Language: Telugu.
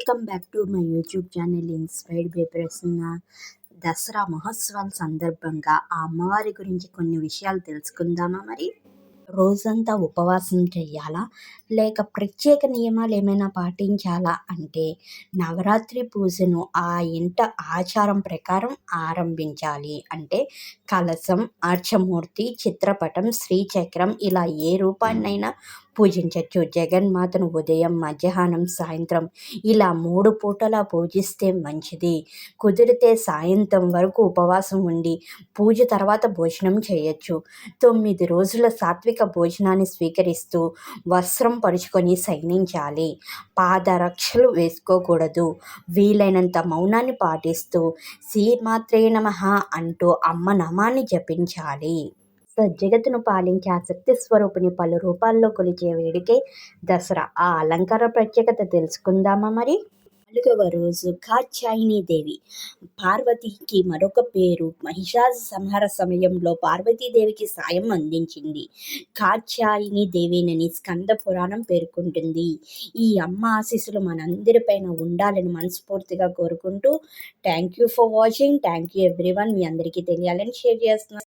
Welcome back to my YouTube channel inspired by Prasanna. Dasara మహోత్సవాల సందర్భంగా ఆ అమ్మవారి గురించి కొన్ని విషయాలు తెలుసుకుందామా మరి? రోజంతా ఉపవాసం చెయ్యాలా? లేక ప్రత్యేక నియమాలు ఏమైనా పాటించాలా? అంటే నవరాత్రి పూజను ఆ ఇంట ఆచారం ప్రకారం ఆరంభించాలి. అంటే కలశం, అర్చమూర్తి, చిత్రపటం, శ్రీచక్రం ఇలా ఏ రూపాన్నైనా పూజించవచ్చు. జగన్మాతను ఉదయం, మధ్యాహ్నం, సాయంత్రం ఇలా 3 పూటలా పూజిస్తే మంచిది. కుదిరితే సాయంత్రం వరకు ఉపవాసం ఉండి పూజ తర్వాత భోజనం చేయొచ్చు. 9 రోజుల సాత్విక భోజనాన్ని స్వీకరిస్తూ వస్త్రం పరుచుకొని శయనించాలి. పాదరక్షలు వేసుకోకూడదు. వీలైనంత మౌనాన్ని పాటిస్తూ శ్రీమాత్రే నమః అంటూ అమ్మ నామాన్ని జపించాలి. జగత్తును పాలించే ఆ శక్తి స్వరూపిణి పలు రూపాల్లో కొలిచే వేడుకే దసరా. ఆ అలంకార ప్రత్యేకత తెలుసుకుందామా మరి? 4వ రోజు కాత్యాయని దేవి. పార్వతికి మరొక పేరు. మహిషాసుర సంహార సమయంలో పార్వతీదేవికి సాయం అందించింది. కాత్యాయని దేవినని స్కంద పురాణం పేర్కొంటుంది. ఈ అమ్మ ఆశీస్సులు మనందరిపైన ఉండాలని మనస్ఫూర్తిగా కోరుకుంటూ thank you for watching. Thank you everyone. మీ అందరికీ తెలియాలని షేర్ చేస్తున్నాను.